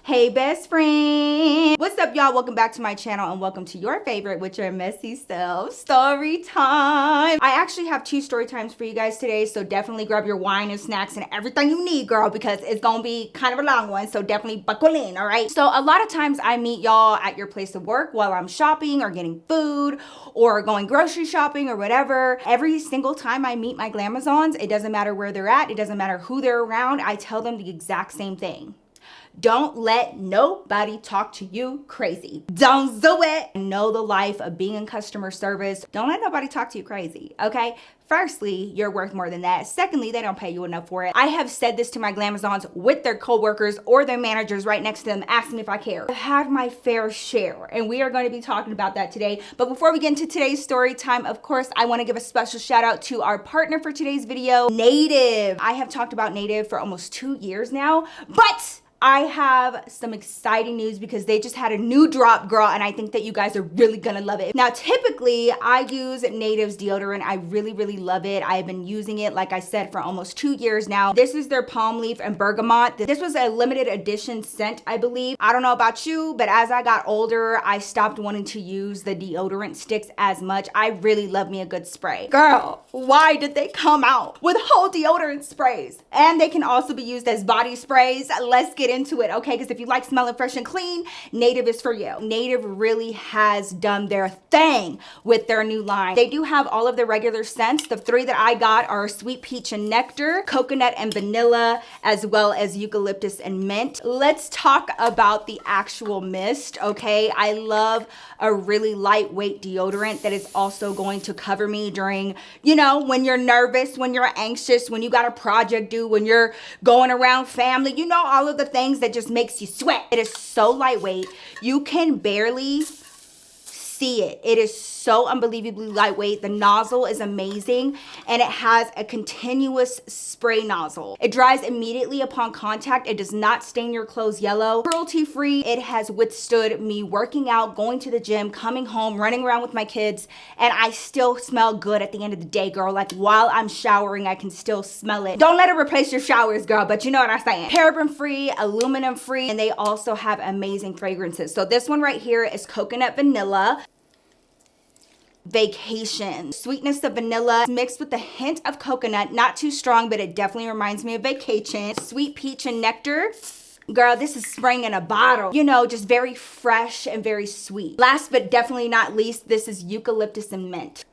Hey best friend, what's up y'all? Welcome back to my channel and welcome to your favorite with your messy self story time. I actually have two story times for you guys today, so definitely grab your wine and snacks and everything you need, girl, because it's gonna be kind of a long one, so definitely buckle in. All right, so a lot of times I meet y'all at your place of work while I'm shopping or getting food or going grocery shopping or whatever. Every single time I meet my glamazons, it doesn't matter where they're at, it doesn't matter who they're around, I tell them the exact same thing. Don't let nobody talk to you crazy. Don't do it. Know the life of being in customer service. Don't let nobody talk to you crazy, okay? Firstly, you're worth more than that. Secondly, they don't pay you enough for it. I have said this to my glamazons with their coworkers or their managers right next to them, asking if I care. I've had my fair share, and we are going to be talking about that today. But before we get into today's story time, of course, I want to give a special shout out to our partner for today's video, Native. I have talked about Native for almost 2 years now, but I have some exciting news because they just had a new drop, girl, and I think that you guys are really gonna love it. Now, typically, I use Native's deodorant. I really, really love it. I have been using it, like I said, for almost 2 years now. This is their palm leaf and bergamot. This was a limited edition scent, I believe. I don't know about you, but as I got older, I stopped wanting to use the deodorant sticks as much. I really love me a good spray. Girl, why did they come out with whole deodorant sprays? And they can also be used as body sprays. Let's get into it, okay? Because if you like smelling fresh and clean, Native is for you. Native really has done their thing with their new line. They do have all of the regular scents. The 3 that I got are sweet peach and nectar, coconut and vanilla, as well as eucalyptus and mint. Let's talk about the actual mist, okay? I love a really lightweight deodorant that is also going to cover me during, you know, when you're nervous, when you're anxious, when you got a project due, when you're going around family, you know, all of the things that just makes you sweat. It is so lightweight. You can barely see it. It is so unbelievably lightweight. The nozzle is amazing, and it has a continuous spray nozzle. It dries immediately upon contact. It does not stain your clothes yellow. Cruelty-free. It has withstood me working out, going to the gym, coming home, running around with my kids, and I still smell good at the end of the day, girl. Like while I'm showering, I can still smell it. Don't let it replace your showers, girl, but you know what I'm saying. Paraben-free, aluminum-free, and they also have amazing fragrances. So this one right here is coconut vanilla. Vacation. Sweetness of vanilla mixed with a hint of coconut. Not too strong, but it definitely reminds me of vacation. Sweet peach and nectar. Girl, this is spring in a bottle. You know, just very fresh and very sweet. Last but definitely not least, this is eucalyptus and mint.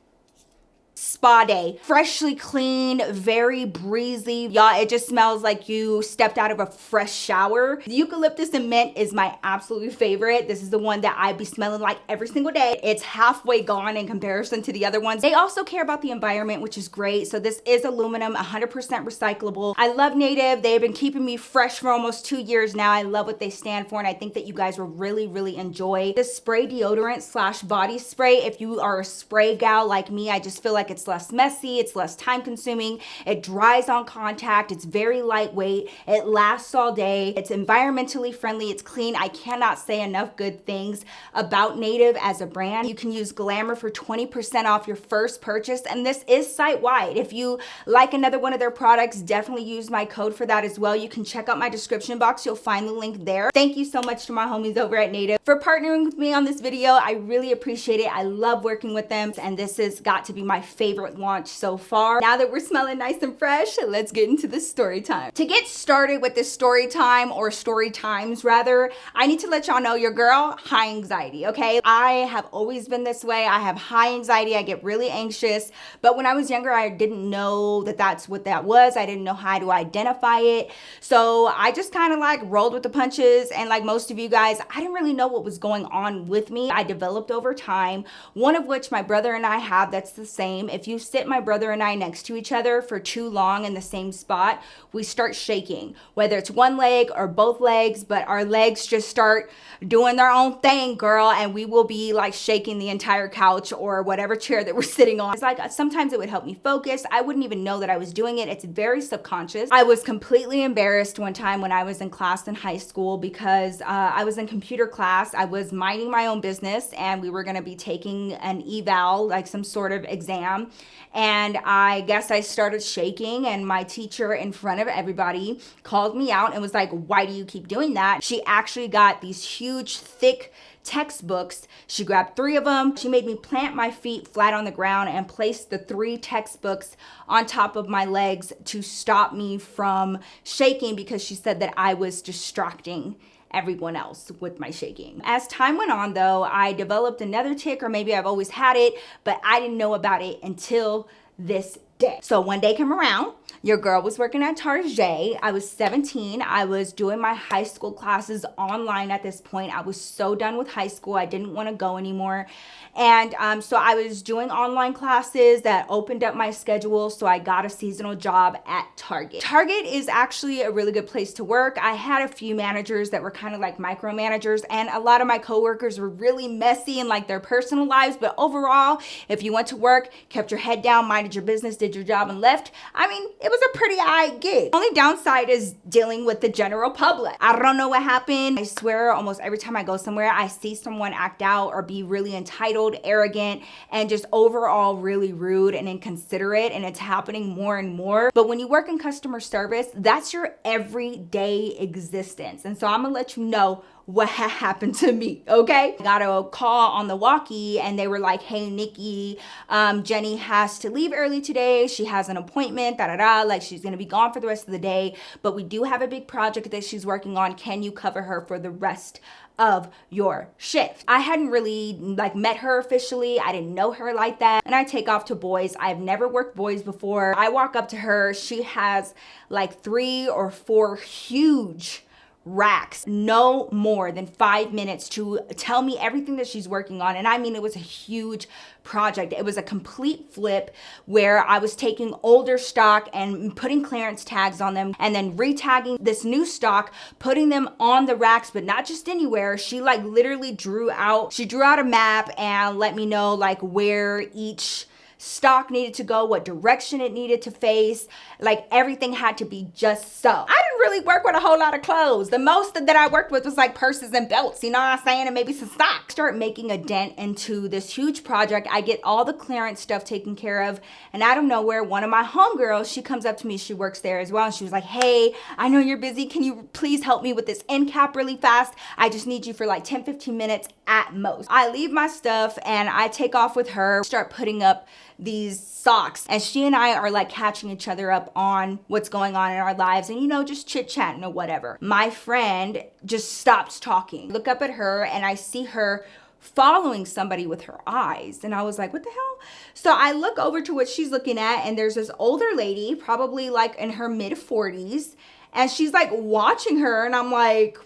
Spa day. Freshly clean, very breezy. Y'all, it just smells like you stepped out of a fresh shower. The eucalyptus and mint is my absolute favorite. This is the one that I be smelling like every single day. It's halfway gone in comparison to the other ones. They also care about the environment, which is great. So this is aluminum, 100% recyclable. I love Native. They've been keeping me fresh for almost 2 years now. I love what they stand for, and I think that you guys will really, really enjoy this spray deodorant slash body spray. If you are a spray gal like me, I just feel like it's less messy, it's less time consuming, it dries on contact, it's very lightweight, it lasts all day, it's environmentally friendly, it's clean. I cannot say enough good things about Native as a brand. You can use Glamour for 20% off your first purchase, and this is site-wide. If you like another one of their products, definitely use my code for that as well. You can check out my description box, you'll find the link there. Thank you so much to my homies over at Native for partnering with me on this video. I really appreciate it. I love working with them, and this has got to be my favorite launch so far. Now that we're smelling nice and fresh, let's get into the story time. To get started with this story time, or story times rather, I need to let y'all know your girl, high anxiety, okay? I have always been this way. I have high anxiety. I get really anxious, but when I was younger, I didn't know that that's what that was. I didn't know how to identify it. So I just kind of like rolled with the punches, and like most of you guys, I didn't really know what was going on with me. I developed over time, one of which my brother and I have that's the same. If you sit my brother and I next to each other for too long in the same spot, we start shaking, whether it's one leg or both legs, but our legs just start doing their own thing, girl, and we will be like shaking the entire couch or whatever chair that we're sitting on. It's like sometimes it would help me focus. I wouldn't even know that I was doing it. It's very subconscious. I was completely embarrassed one time when I was in class in high school because I was in computer class. I was minding my own business, and we were going to be taking an eval, like some sort of exam, And I guess I started shaking, and my teacher in front of everybody called me out and was like, why do you keep doing that? She actually got these huge, thick textbooks. She grabbed 3 of them. She made me plant my feet flat on the ground and placed the 3 textbooks on top of my legs to stop me from shaking, because she said that I was distracting everyone else with my shaking. As time went on though, I developed another tic, or maybe I've always had it, but I didn't know about it until this day. So one day came around, your girl was working at Target. I was 17. I was doing my high school classes online at this point. I was so done with high school. I didn't want to go anymore. And so I was doing online classes that opened up my schedule. So I got a seasonal job at Target. Target is actually a really good place to work. I had a few managers that were kind of like micromanagers, and a lot of my coworkers were really messy in like their personal lives. But overall, if you went to work, kept your head down, minded your business, did your job, and left, I mean, it was a pretty high gig. Only downside is dealing with the general public. I don't know what happened. I swear almost every time I go somewhere, I see someone act out or be really entitled, arrogant, and just overall really rude and inconsiderate, and it's happening more and more. But when you work in customer service, that's your everyday existence. And so I'm gonna let you know what happened to me, okay? I got a call on the walkie, and they were like, hey, Nikki, Jenny has to leave early today. She has an appointment, like she's gonna be gone for the rest of the day, but we do have a big project that she's working on. Can you cover her for the rest of your shift? I hadn't really like met her officially. I didn't know her like that. And I take off to Boys. I've never worked Boys before. I walk up to her. She has like 3 or 4 huge racks, no more than 5 minutes to tell me everything that she's working on. And I mean, it was a huge project. It was a complete flip where I was taking older stock and putting clearance tags on them, and then retagging this new stock, putting them on the racks, but not just anywhere. She like literally drew out a map and let me know like where each stock needed to go, what direction it needed to face. Like everything had to be just so. I didn't really work with a whole lot of clothes. The most that I worked with was like purses and belts, you know what I'm saying? And maybe some socks. Start making a dent into this huge project. I get all the clearance stuff taken care of. And out of nowhere, one of my homegirls, she comes up to me, she works there as well. And she was like, hey, I know you're busy. Can you please help me with this end cap really fast? I just need you for like 10, 15 minutes at most. I leave my stuff and I take off with her, start putting up these socks, and she and I are like catching each other up on what's going on in our lives, and you know, just chit-chatting or whatever. My friend just stops talking. Look up at her and I see her following somebody with her eyes, and I was like, what the hell? So I look over to what she's looking at, and there's this older lady, probably like in her mid-40s, and she's like watching her, and I'm like,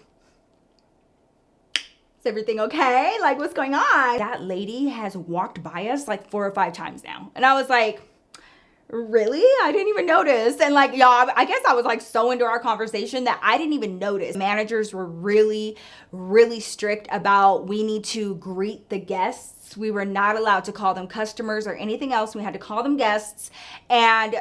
everything okay? Like, what's going on? That lady has walked by us like 4 or 5 times now. And I was like, really? I didn't even notice. And like, y'all, I guess I was like so into our conversation that I didn't even notice. Managers were really, really strict about we need to greet the guests. We were not allowed to call them customers or anything else. We had to call them guests. And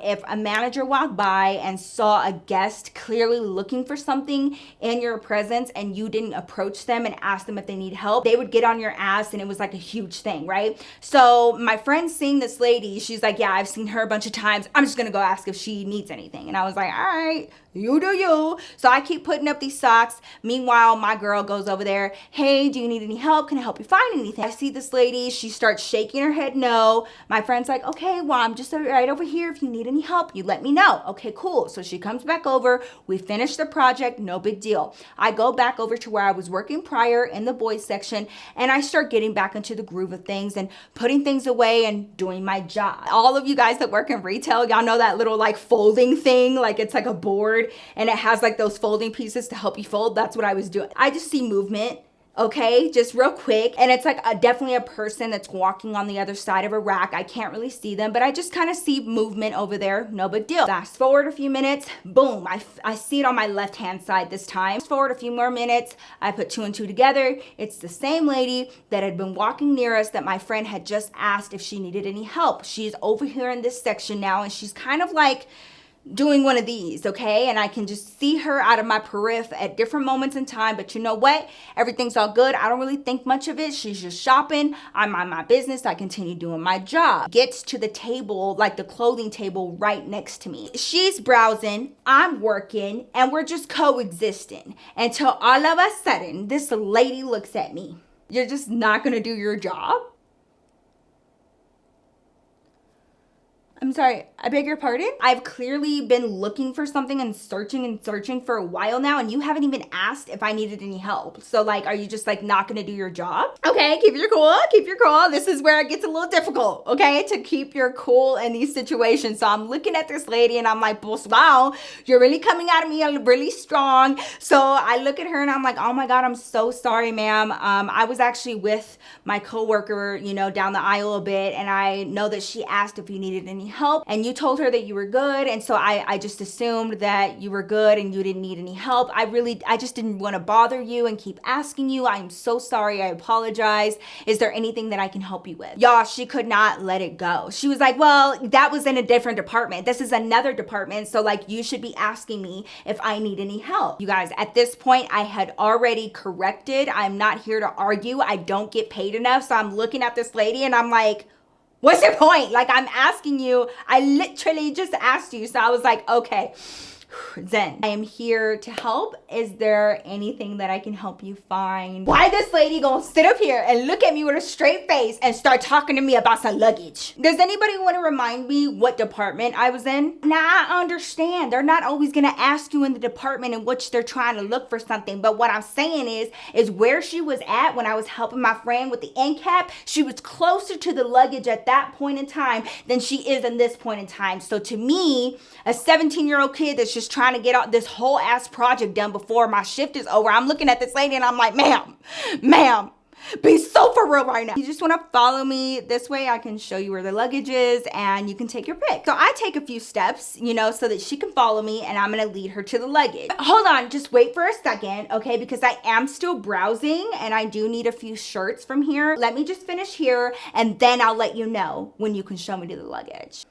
if a manager walked by and saw a guest clearly looking for something in your presence and you didn't approach them and ask them if they need help, they would get on your ass, and it was like a huge thing, right? So my friend seeing this lady, she's like, yeah, I've seen her a bunch of times. I'm just gonna go ask if she needs anything. And I was like, all right, you do you. So I keep putting up these socks. Meanwhile, my girl goes over there. Hey, do you need any help? Can I help you find anything? I see this lady. She starts shaking her head no. My friend's like, okay, well, I'm just right over here. If you need any help, you let me know. Okay, cool. So she comes back over. We finish the project. No big deal. I go back over to where I was working prior in the boys section, and I start getting back into the groove of things and putting things away and doing my job. All of you guys that work in retail, y'all know that little like folding thing. Like it's like a board and it has like those folding pieces to help you fold. That's what I was doing. I just see movement, okay, just real quick, and it's like definitely a person that's walking on the other side of a rack. I can't really see them, but I just kind of see movement over there. No big deal. Fast forward a few minutes, boom, I see it on my left hand side this time. Fast forward a few more minutes, I put 2 and 2 together. It's the same lady that had been walking near us that my friend had just asked if she needed any help. She's over here in this section now, and she's kind of like doing one of these, okay? And I can just see her out of my periph at different moments in time. But you know what? Everything's all good. I don't really think much of it. She's just shopping. I mind my business. I continue doing my job. Gets to the table, like the clothing table right next to me. She's browsing, I'm working, and we're just coexisting until all of a sudden, this lady looks at me. You're just not gonna do your job? I'm sorry, I beg your pardon? I've clearly been looking for something and searching for a while now, and you haven't even asked if I needed any help. So like, are you just like not gonna do your job? Okay, keep your cool, keep your cool. This is where it gets a little difficult, okay? To keep your cool in these situations. So I'm looking at this lady and I'm like, wow, you're really coming at me really strong. So I look at her and I'm like, oh my God, I'm so sorry, ma'am. I was actually with my coworker, you know, down the aisle a bit, and I know that she asked if you needed any help, and you told her that you were good, and so I just assumed that you were good and you didn't need any help. I just didn't want to bother you and keep asking you. I'm so sorry. I apologize. Is there anything that I can help you with? Y'all, she could not let it go. She was like, well, that was in a different department. This is another department, so like you should be asking me if I need any help. You guys, at this point, I had already corrected. I'm not here to argue. I don't get paid enough, so I'm looking at this lady and I'm like, what's your point? Like, I'm asking you. I literally just asked you. So I was like, okay, Zen, I am here to help. Is there anything that I can help you find? Why this lady gonna sit up here and look at me with a straight face and start talking to me about some luggage? Does anybody want to remind me what department I was in? Now, I understand. They're not always gonna ask you in the department in which they're trying to look for something. But what I'm saying is where she was at when I was helping my friend with the end cap, she was closer to the luggage at that point in time than she is in this point in time. So to me, a 17-year-old kid that's just trying to get out this whole ass project done before my shift is over, I'm looking at this lady and I'm like, ma'am, be so for real right now. You just want to follow me this way. I can show you where the luggage is and you can take your pick. So I take a few steps, you know, so that she can follow me, and I'm going to lead her to the luggage. Hold on, just wait for a second, okay? Because I am still browsing and I do need a few shirts from here. Let me just finish here and then I'll let you know when you can show me to the luggage.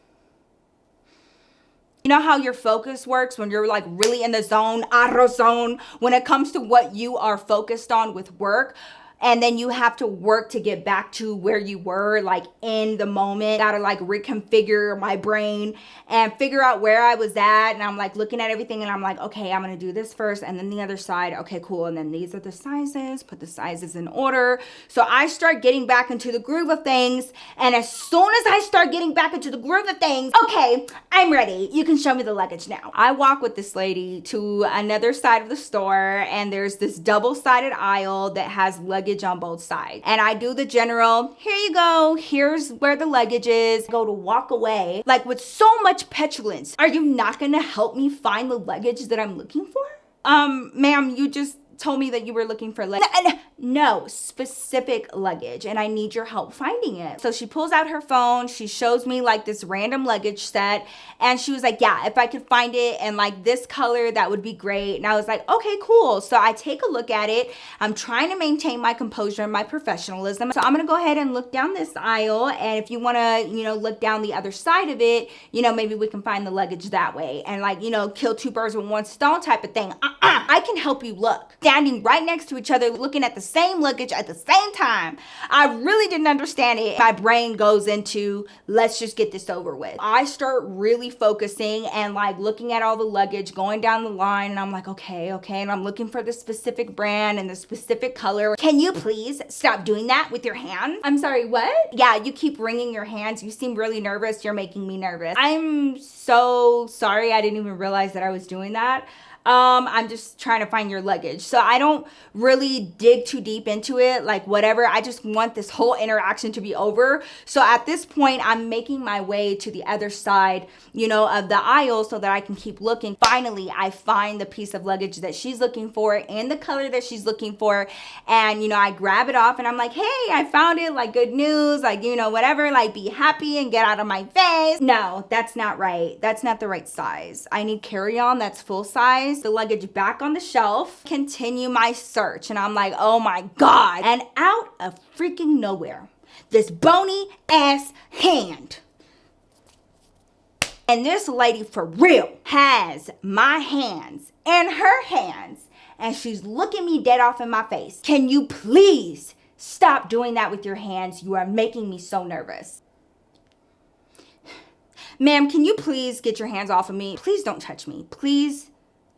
You know how your focus works when you're like really in the zone, arroz zone, when it comes to what you are focused on with work? And then you have to work to get back to where you were, like in the moment. Gotta like reconfigure my brain and figure out where I was at. And I'm like looking at everything and I'm like, okay, I'm gonna do this first and then the other side. Okay, cool. And then these are the sizes, put the sizes in order. So I start getting back into the groove of things. And as soon as I start getting back into the groove of things, okay, I'm ready. You can show me the luggage now. I walk with this lady to another side of the store, and there's this double-sided aisle that has luggage on both sides. And I do the general, here you go, here's where the luggage is. I go to walk away, like with so much petulance. Are you not gonna help me find the luggage that I'm looking for? Ma'am, you just told me that you were looking for luggage. No, specific luggage, and I need your help finding it. So she pulls out her phone, she shows me like this random luggage set, and she was like, yeah, if I could find it in like this color, that would be great. And I was like, okay, cool. So I take a look at it. I'm trying to maintain my composure and my professionalism. So I'm gonna go ahead and look down this aisle, and if you wanna, you know, look down the other side of it, you know, maybe we can find the luggage that way and like, you know, kill two birds with one stone type of thing. I can help you look. Standing right next to each other, looking at the same luggage at the same time. I really didn't understand it. My brain goes into, let's just get this over with. I start really focusing and like looking at all the luggage, going down the line, and I'm like, okay. And I'm looking for the specific brand and the specific color. Can you please stop doing that with your hands? I'm sorry, what? Yeah, you keep wringing your hands. You seem really nervous. You're making me nervous. I'm so sorry. I didn't even realize that I was doing that. I'm just trying to find your luggage. So I don't really dig too deep into it, like whatever. I just want this whole interaction to be over. So at this point, I'm making my way to the other side, you know, of the aisle so that I can keep looking. Finally, I find the piece of luggage that she's looking for in the color that she's looking for. And, you know, I grab it off and I'm like, hey, I found it, like good news, like, you know, whatever, like be happy and get out of my face. No, that's not right. That's not the right size. I need carry-on that's full size. The luggage back on the shelf, continue my search, and I'm like, oh my God. And out of freaking nowhere, this bony ass hand And this lady for real has my hands in her hands and she's looking me dead off in my face. Can you please stop doing that with your hands? You are making me so nervous. Ma'am, can you please get your hands off of me? Please don't touch me. Please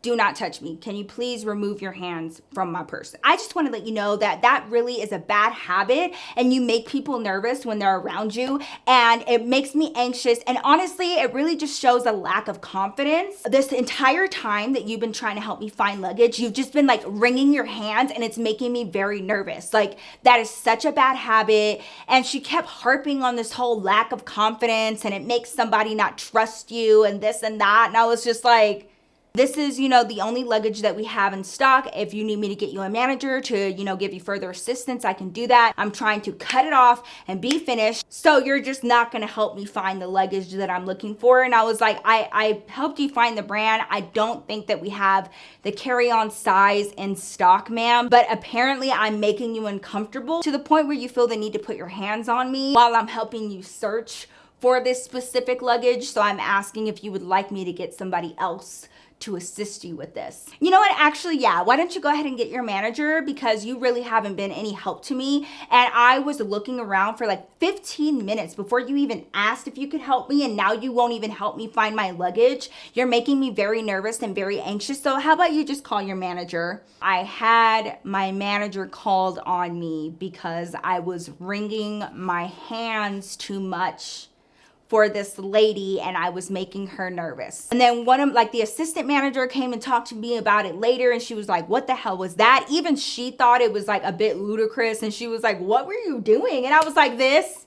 do not touch me. Can you please remove your hands from my person? I just want to let you know that that really is a bad habit and you make people nervous when they're around you and it makes me anxious. And honestly, it really just shows a lack of confidence. This entire time that you've been trying to help me find luggage, you've just been like wringing your hands and it's making me very nervous. Like that is such a bad habit. And she kept harping on this whole lack of confidence and it makes somebody not trust you and this and that. And I was just like, this is, the only luggage that we have in stock. If you need me to get you a manager to, give you further assistance, I can do that. I'm trying to cut it off and be finished. So you're just not going to help me find the luggage that I'm looking for. And I was like, I helped you find the brand. I don't think that we have the carry-on size in stock, ma'am. But apparently I'm making you uncomfortable to the point where you feel the need to put your hands on me while I'm helping you search for this specific luggage. So I'm asking if you would like me to get somebody else to assist you with this. You know what? Actually, yeah. Why don't you go ahead and get your manager because you really haven't been any help to me. And I was looking around for like 15 minutes before you even asked if you could help me. And now you won't even help me find my luggage. You're making me very nervous and very anxious. So how about you just call your manager? I had my manager called on me because I was wringing my hands too much for this lady and I was making her nervous. And then the assistant manager came and talked to me about it later and she was like, what the hell was that? Even she thought it was like a bit ludicrous and she was like, what were you doing? And I was like, this.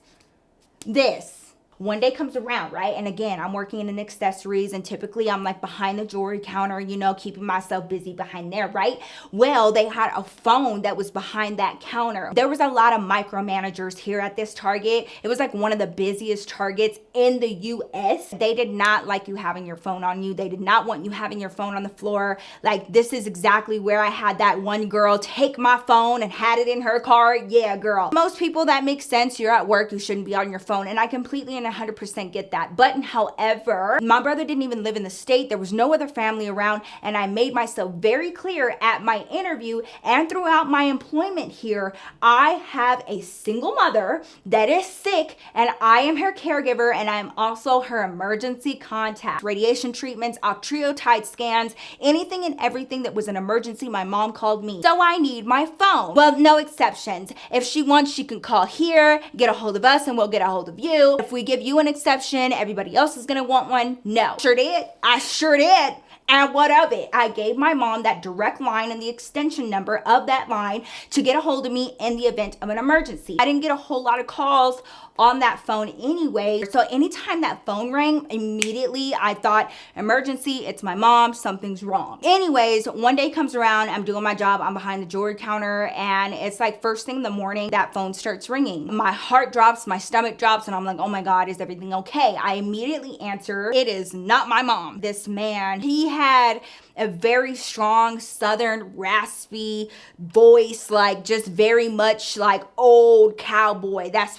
One day comes around, right? And again, I'm working in accessories and typically I'm like behind the jewelry counter, keeping myself busy behind there, right? Well, they had a phone that was behind that counter. There was a lot of micromanagers here at this Target. It was like one of the busiest Targets in the US. They did not like you having your phone on you. They did not want you having your phone on the floor. Like this is exactly where I had that one girl take my phone and had it in her car. Yeah, girl. Most people, that makes sense. You're at work, you shouldn't be on your phone. And I completely and 100% get that. But however, my brother didn't even live in the state. There was no other family around. And I made myself very clear at my interview and throughout my employment here, I have a single mother that is sick and I am her caregiver and I'm also her emergency contact. Radiation treatments, octreotide scans, anything and everything that was an emergency, my mom called me. So I need my phone. Well, no exceptions. If she wants, she can call here, get a hold of us and we'll get a hold of you. If we give you an exception, everybody else is gonna want one. No. Sure did. I sure did. And what of it? I gave my mom that direct line and the extension number of that line to get a hold of me in the event of an emergency. I didn't get a whole lot of calls on that phone anyway. So anytime that phone rang, immediately I thought, emergency, it's my mom, something's wrong. Anyways, one day comes around, I'm doing my job, I'm behind the jewelry counter, and it's like first thing in the morning, that phone starts ringing. My heart drops, my stomach drops, and I'm like, oh my God, is everything okay? I immediately answer, it is not my mom. This man, he had a very strong southern raspy voice, like just very much like old cowboy. That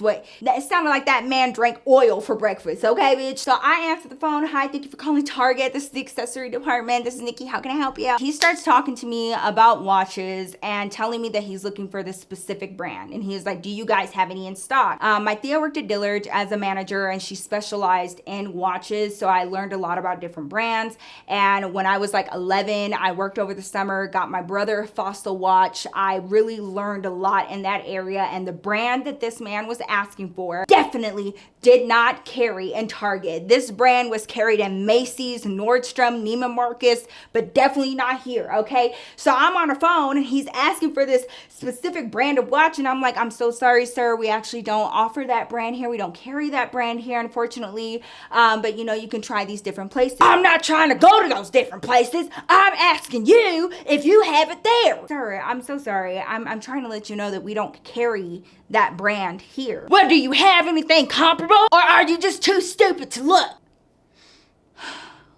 sounded like that man drank oil for breakfast. Okay, bitch. So I answer the phone. Hi, thank you for calling Target. This is the accessory department. This is Nikki. How can I help you? He starts talking to me about watches and telling me that he's looking for this specific brand. And he's like, do you guys have any in stock? My Thea worked at Dillard as a manager and she specialized in watches. So I learned a lot about different brands. And when I was like 11, I worked over the summer, got my brother a Fossil watch. I really learned a lot in that area. And the brand that this man was asking for definitely did not carry in Target. This brand was carried in Macy's, Nordstrom, Neiman Marcus, but definitely not here, okay? So I'm on the phone and he's asking for this specific brand of watch and I'm like, I'm so sorry, sir. We actually don't offer that brand here. We don't carry that brand here, unfortunately. But you can try these different places. I'm not trying to go to those different places. I'm asking you if you have it there. Sir, I'm so sorry. I'm trying to let you know that we don't carry that brand here. Well, do you have anything comparable or are you just too stupid to look?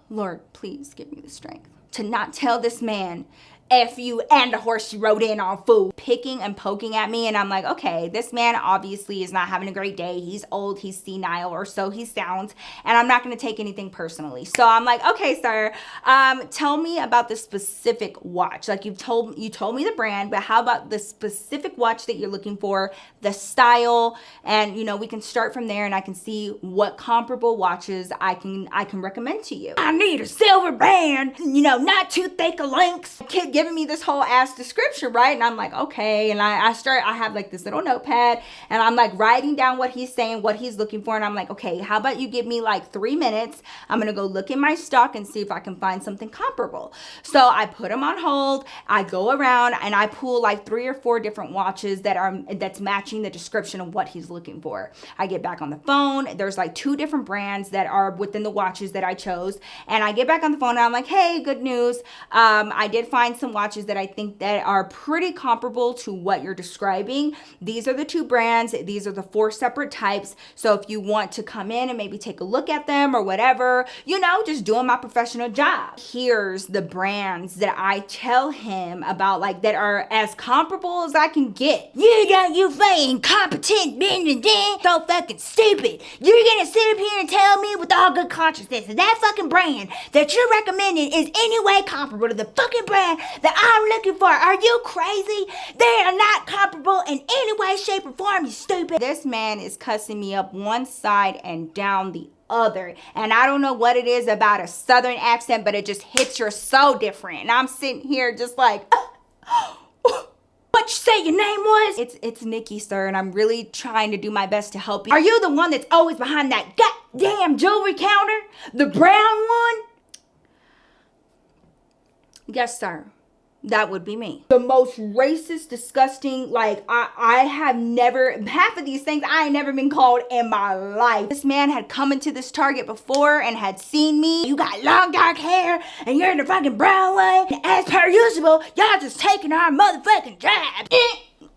Lord, please give me the strength to not tell this man F you and the horse you rode in on, fool. Picking and poking at me, and I'm like, okay, this man obviously is not having a great day. He's old, he's senile, or so he sounds, and I'm not gonna take anything personally. So I'm like, okay, sir, tell me about the specific watch. Like, you told me the brand, but how about the specific watch that you're looking for, the style, and we can start from there, and I can see what comparable watches I can recommend to you. I need a silver band, not too thick of links. Kid giving me this whole ass description, right? And I'm like, okay. And I have like this little notepad, and I'm like writing down what he's saying, what he's looking for. And I'm like, okay, how about you give me like 3 minutes? I'm going to go look in my stock and see if I can find something comparable. So I put him on hold. I go around and I pull like 3 or 4 different watches that's matching the description of what he's looking for. I get back on the phone. There's like 2 different brands that are within the watches that I chose. And I get back on the phone and I'm like, hey, good news. I did find some watches that I think that are pretty comparable to what you're describing. These are the 2 brands. These are the 4 separate types. So if you want to come in and maybe take a look at them or whatever, just doing my professional job. Here's the brands that I tell him about, like, that are as comparable as I can get. You fucking incompetent, so fucking stupid. You're gonna sit up here and tell me with all good consciousness that that fucking brand that you're recommending is any way comparable to the fucking brand that I'm looking for. Are you crazy? They are not comparable in any way, shape, or form, you stupid. This man is cussing me up one side and down the other. And I don't know what it is about a southern accent, but it just hits your so different. And I'm sitting here just like, what you say your name was? It's Nikki, sir, and I'm really trying to do my best to help you. Are you the one that's always behind that goddamn jewelry counter? The brown one? Yes, sir. That would be me. The most racist, disgusting, like, I have never, half of these things I ain't never been called in my life. This man had come into this Target before and had seen me. You got long dark hair and you're in the fucking brown one. And as per usual, y'all just taking our motherfucking jab.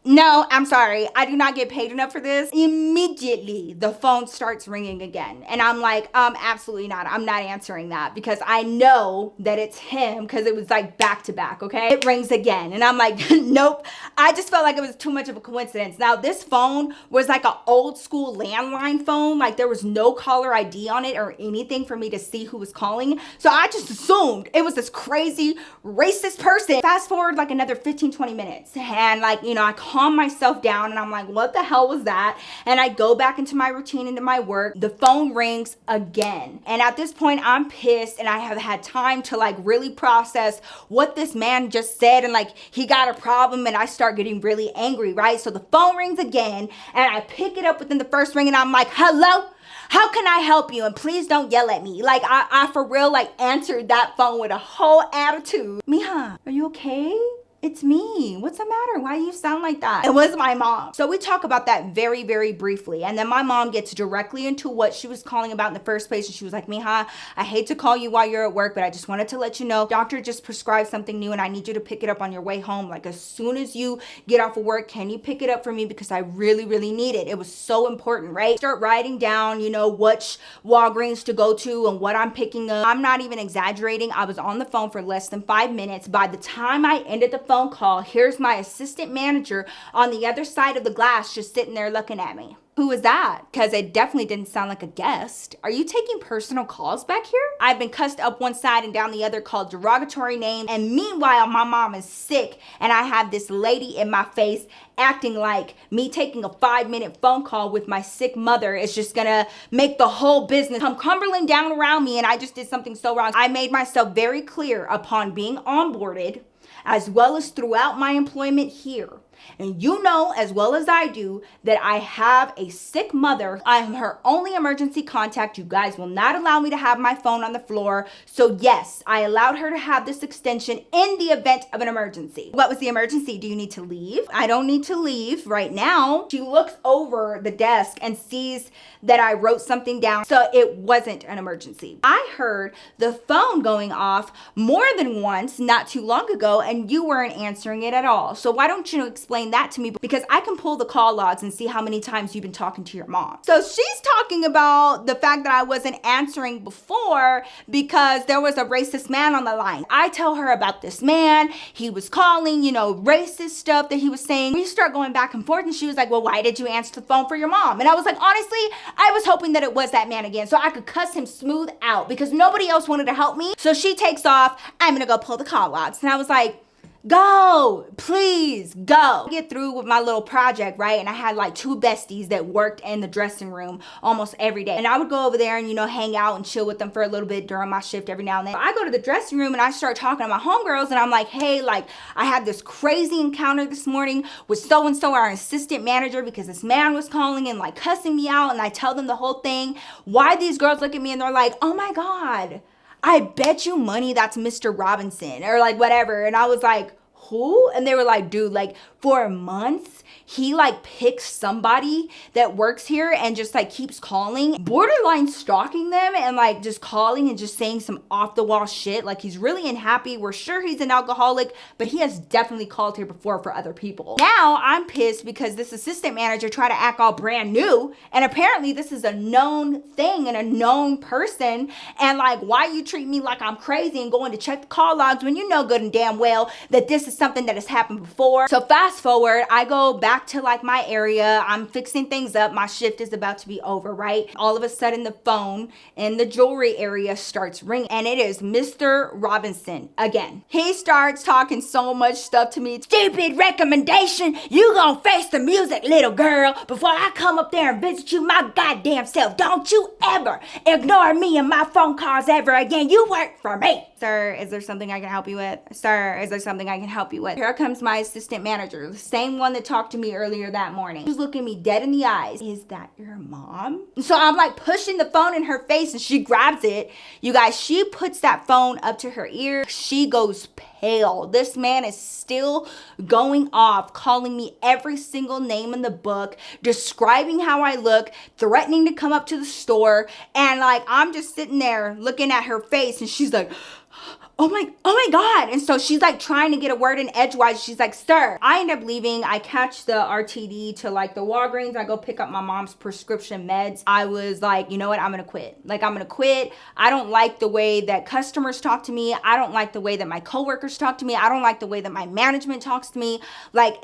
No, I'm sorry. I do not get paid enough for this. Immediately, the phone starts ringing again. And I'm like, absolutely not. I'm not answering that because I know that it's him because it was like back to back, okay? It rings again. And I'm like, nope. I just felt like it was too much of a coincidence. Now, this phone was like an old school landline phone. Like, there was no caller ID on it or anything for me to see who was calling. So I just assumed it was this crazy racist person. Fast forward like another 15, 20 minutes. And like, I calm myself down and I'm like, what the hell was that? And I go back into my routine, into my work. The phone rings again. And at this point, I'm pissed and I have had time to like really process what this man just said. And like, he got a problem and I start getting really angry, right? So the phone rings again and I pick it up within the first ring and I'm like, hello? How can I help you? And please don't yell at me. Like, I for real, like, answered that phone with a whole attitude. Mija, are you okay? It's me. What's the matter? Why do you sound like that? It was my mom. So we talk about that very, very briefly. And then my mom gets directly into what she was calling about in the first place. And she was like, Mija, I hate to call you while you're at work, but I just wanted to let you know, doctor just prescribed something new and I need you to pick it up on your way home. Like, as soon as you get off of work, can you pick it up for me? Because I really, really need it. It was so important, right? Start writing down, which Walgreens to go to and what I'm picking up. I'm not even exaggerating. I was on the phone for less than 5 minutes. By the time I ended the phone call, here's my assistant manager on the other side of the glass just sitting there looking at me. Who was that? Because it definitely didn't sound like a guest. Are you taking personal calls back here? I've been cussed up one side and down the other, called derogatory names. And meanwhile, my mom is sick and I have this lady in my face acting like me taking a 5-minute phone call with my sick mother is just gonna make the whole business come crumbling down around me, and I just did something so wrong. I made myself very clear upon being onboarded, as well as throughout my employment here. And you know as well as I do that I have a sick mother. I am her only emergency contact. You guys will not allow me to have my phone on the floor. So yes, I allowed her to have this extension in the event of an emergency. What was the emergency? Do you need to leave? I don't need to leave right now. She looks over the desk and sees that I wrote something down. So it wasn't an emergency. I heard the phone going off more than once not too long ago, and and you weren't answering it at all. So why don't you explain that to me? Because I can pull the call logs and see how many times you've been talking to your mom. So she's talking about the fact that I wasn't answering before because there was a racist man on the line. I tell her about this man. He was calling, racist stuff that he was saying. We start going back and forth, and she was like, well, why did you answer the phone for your mom? And I was like, honestly, I was hoping that it was that man again so I could cuss him smooth out because nobody else wanted to help me. So she takes off. I'm gonna go pull the call logs. And I was like, go, please go. Get through with my little project, right? And I had like 2 besties that worked in the dressing room almost every day. And I would go over there and, hang out and chill with them for a little bit during my shift every now and then. I go to the dressing room and I start talking to my homegirls and I'm like, hey, I had this crazy encounter this morning with so-and-so, our assistant manager, because this man was calling and cussing me out. And I tell them the whole thing. Why these girls look at me and they're like, oh my God, I bet you money that's Mr. Robinson or whatever. And I was like, who? And they were like, dude, for months, he picks somebody that works here and just keeps calling, borderline stalking them and just calling and just saying some off the wall shit. He's really unhappy. We're sure he's an alcoholic, but he has definitely called here before for other people. Now I'm pissed because this assistant manager tried to act all brand new. And apparently this is a known thing and a known person. And why you treat me like I'm crazy and going to check the call logs when you know good and damn well that this is something that has happened before. So fast forward, I go back to my area. I'm fixing things up. My shift is about to be over, right? All of a sudden the phone in the jewelry area starts ringing and it is Mr. Robinson again. He starts talking so much stuff to me. Stupid recommendation. You gonna face the music, little girl, before I come up there and visit you my goddamn self. Don't you ever ignore me and my phone calls ever again. You work for me. Sir, is there something I can help you with? Sir, is there something I can help you with? Here comes my assistant manager, the same one that talked to me earlier that morning. She's looking me dead in the eyes. Is that your mom? So I'm pushing the phone in her face and she grabs it. You guys, she puts that phone up to her ear. She goes pale. This man is still going off, calling me every single name in the book, describing how I look, threatening to come up to the store. And I'm just sitting there looking at her face and she's like, oh my God. And so she's trying to get a word in edgewise. She's like, sir. I end up leaving. I catch the RTD to the Walgreens. I go pick up my mom's prescription meds. I was like, you know what? I'm going to quit. I'm going to quit. I don't like the way that customers talk to me. I don't like the way that my coworkers talk to me. I don't like the way that my management talks to me.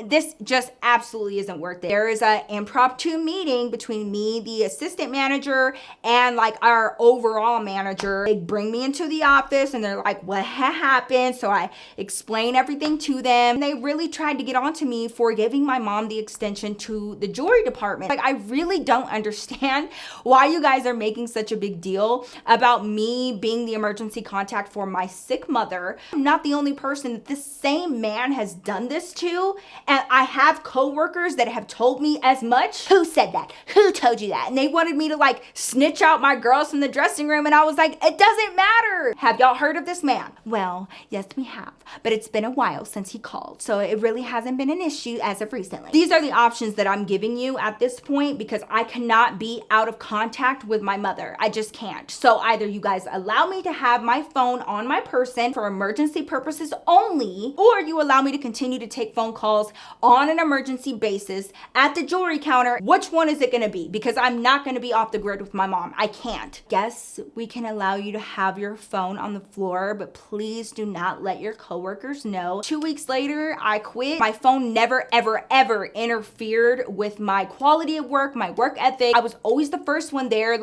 This just absolutely isn't worth it. There is an impromptu meeting between me, the assistant manager, and our overall manager. They bring me into the office and they're like, what happened? So I explain everything to them. They really tried to get onto me for giving my mom the extension to the jewelry department. I really don't understand why you guys are making such a big deal about me being the emergency contact for my sick mother. I'm not the only person that this same man has done this to, and I have coworkers that have told me as much. Who said that? Who told you that? And they wanted me to snitch out my girls from the dressing room, and I was like, it doesn't matter. Have y'all heard of this man? Well, yes, we have, but it's been a while since he called, so it really hasn't been an issue as of recently. These are the options that I'm giving you at this point because I cannot be out of contact with my mother. I just can't. So either you guys allow me to have my phone on my person for emergency purposes only, or you allow me to continue to take phone calls on an emergency basis at the jewelry counter. Which one is it going to be? Because I'm not going to be off the grid with my mom. I can't. Yes, we can allow you to have your phone on the floor, but please do not let your coworkers know. 2 weeks later, I quit. My phone never, ever interfered with my quality of work, my work ethic. I was always the first one there.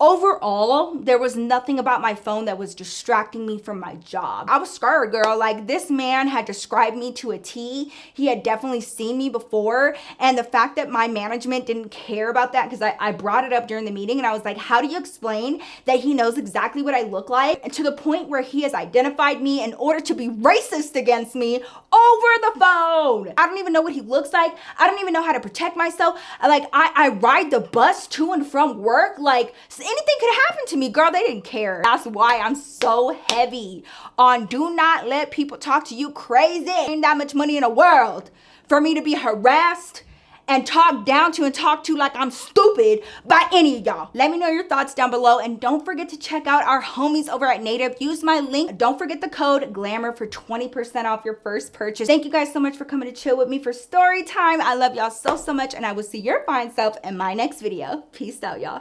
Overall, there was nothing about my phone that was distracting me from my job. I was scared, girl. This man had described me to a T. He had definitely seen me before. And the fact that my management didn't care about that, because I brought it up during the meeting and I was like, how do you explain that he knows exactly what I look like? And to the point where he has identified me in order to be racist against me over the phone. I don't even know what he looks like. I don't even know how to protect myself. I ride the bus to and from work. Anything could happen to me, girl. They didn't care. That's why I'm so heavy on do not let people talk to you crazy. Ain't that much money in the world for me to be harassed and talked down to and talked to like I'm stupid by any of y'all. Let me know your thoughts down below, and don't forget to check out our homies over at Native. Use my link. Don't forget the code GLAMOR for 20% off your first purchase. Thank you guys so much for coming to chill with me for story time. I love y'all so much, and I will see your fine self in my next video. Peace out, y'all.